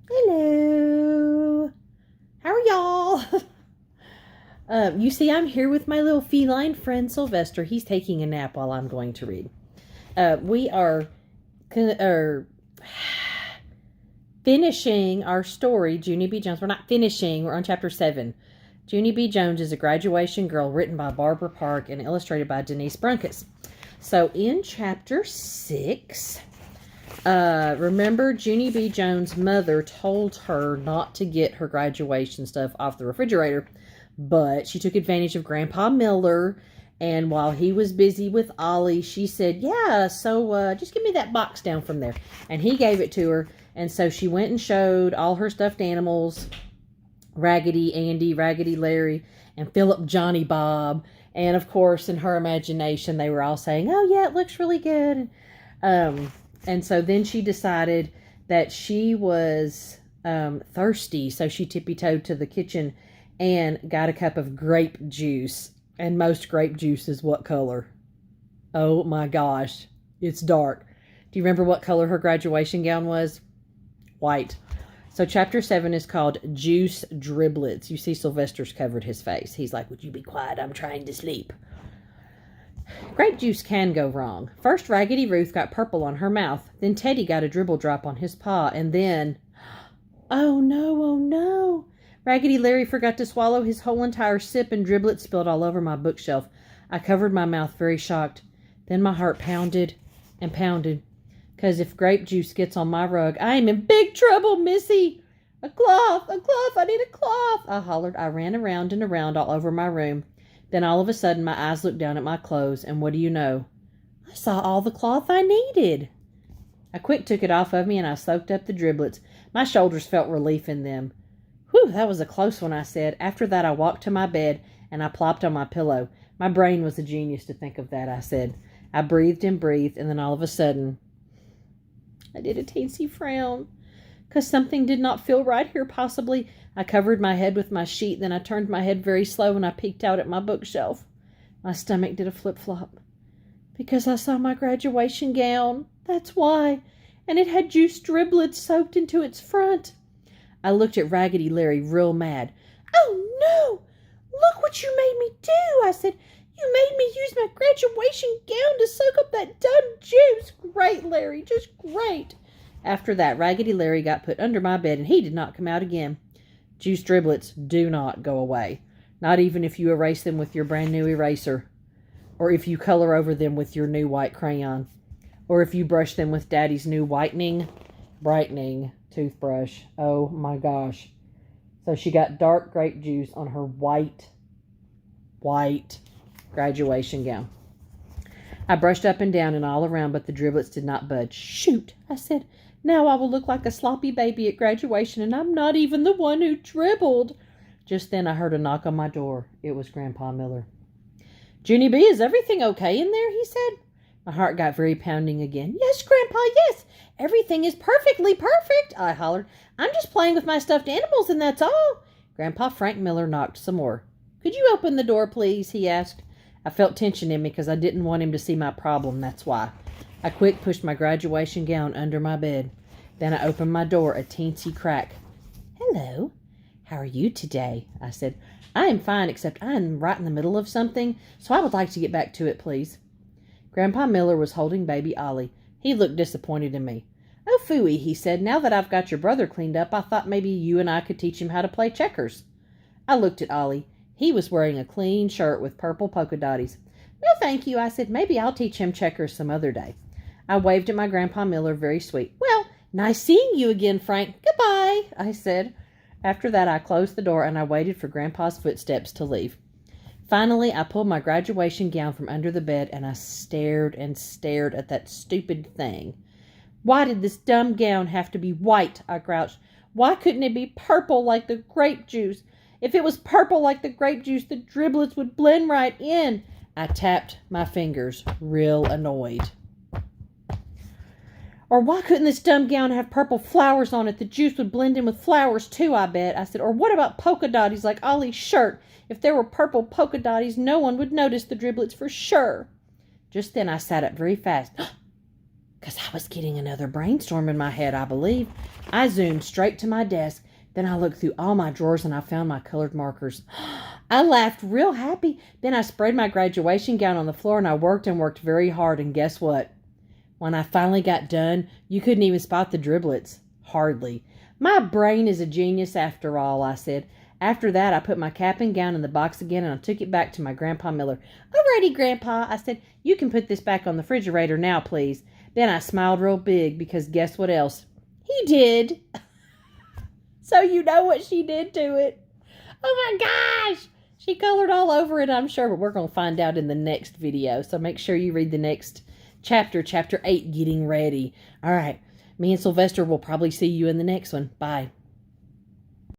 Hello. How are y'all? You see, I'm here with my little feline friend Sylvester. He's taking a nap while I'm going to read. We are finishing our story, Junie B. Jones. We're not finishing. We're on chapter 7. Junie B. Jones is a graduation girl, written by Barbara Park and illustrated by Denise Brunkus. So in chapter 6... remember, Junie B. Jones' mother told her not to get her graduation stuff off the refrigerator, but she took advantage of Grandpa Miller, and while he was busy with Ollie, she said, yeah, so just give me that box down from there. And he gave it to her, and so she went and showed all her stuffed animals, Raggedy Andy, Raggedy Larry, and Philip Johnny Bob, and of course, in her imagination, they were all saying, oh yeah, it looks really good. And so then she decided that she was thirsty. So she tippy-toed to the kitchen and got a cup of grape juice. And most grape juice is what color? Oh my gosh, it's dark. Do you remember what color her graduation gown was? White. So chapter 7 is called Juice Driblets. You see Sylvester's covered his face. He's like, would you be quiet? I'm trying to sleep. Grape juice can go wrong. First, Raggedy Ruth got purple on her mouth. Then Teddy got a dribble drop on his paw. And then... oh no. Raggedy Larry forgot to swallow his whole entire sip and driblets spilled all over my bookshelf. I covered my mouth, very shocked. Then my heart pounded and pounded. 'Cause if grape juice gets on my rug, I am in big trouble, Missy. A cloth, I need a cloth, I hollered. I ran around and around all over my room. Then all of a sudden, my eyes looked down at my clothes, and what do you know? I saw all the cloth I needed. I quick took it off of me, and I soaked up the driblets. My shoulders felt relief in them. Whew, that was a close one, I said. After that, I walked to my bed, and I plopped on my pillow. My brain was a genius to think of that, I said. I breathed, and then all of a sudden, I did a teensy frown. 'Cause something did not feel right here, possibly. I covered my head with my sheet, then I turned my head very slow and I peeked out at my bookshelf. My stomach did a flip-flop. Because I saw my graduation gown. That's why. And it had juice driblets soaked into its front. I looked at Raggedy Larry real mad. Oh no! Look what you made me do, I said. You made me use my graduation gown to soak up that dumb juice. Great, Larry, just great. After that, Raggedy Larry got put under my bed and he did not come out again. Juice driblets do not go away. Not even if you erase them with your brand new eraser. Or if you color over them with your new white crayon. Or if you brush them with Daddy's new brightening toothbrush. Oh my gosh. So she got dark grape juice on her white graduation gown. I brushed up and down and all around, but the driblets did not budge. Shoot, I said. Now I will look like a sloppy baby at graduation, and I'm not even the one who dribbled. Just then I heard a knock on my door. It was Grandpa Miller. Junie B., is everything okay in there? He said. My heart got very pounding again. Yes, Grandpa, yes. Everything is perfectly perfect, I hollered. I'm just playing with my stuffed animals, and that's all. Grandpa Frank Miller knocked some more. Could you open the door, please? He asked. I felt tension in me because I didn't want him to see my problem, that's why. I quick pushed my graduation gown under my bed. Then I opened my door a teensy crack. Hello. How are you today? I said. I am fine, except I am right in the middle of something, so I would like to get back to it, please. Grandpa Miller was holding baby Ollie. He looked disappointed in me. Oh, phooey, he said. Now that I've got your brother cleaned up, I thought maybe you and I could teach him how to play checkers. I looked at Ollie. He was wearing a clean shirt with purple polka dotties. No, thank you, I said. Maybe I'll teach him checkers some other day. I waved at my Grandpa Miller, very sweet. Well, nice seeing you again, Frank. Goodbye, I said. After that, I closed the door and I waited for Grandpa's footsteps to leave. Finally, I pulled my graduation gown from under the bed and I stared and stared at that stupid thing. Why did this dumb gown have to be white? I grouched. Why couldn't it be purple like the grape juice? If it was purple like the grape juice, the driblets would blend right in. I tapped my fingers, real annoyed. Or why couldn't this dumb gown have purple flowers on it? The juice would blend in with flowers too, I bet. I said, or what about polka dotties like Ollie's shirt? If there were purple polka dotties, no one would notice the driblets for sure. Just then I sat up very fast. because I was getting another brainstorm in my head, I believe. I zoomed straight to my desk. Then I looked through all my drawers and I found my colored markers. I laughed real happy. Then I spread my graduation gown on the floor and I worked and worked very hard. And guess what? When I finally got done, you couldn't even spot the driblets. Hardly. My brain is a genius after all, I said. After that, I put my cap and gown in the box again and I took it back to my Grandpa Miller. "Alrighty, Grandpa," I said. "You can put this back on the refrigerator now, please." Then I smiled real big because guess what else? He did. So you know what she did to it. Oh my gosh. She colored all over it, I'm sure, but we're going to find out in the next video. So make sure you read the next chapter, chapter 8, Getting Ready. All right. Me and Sylvester will probably see you in the next one. Bye.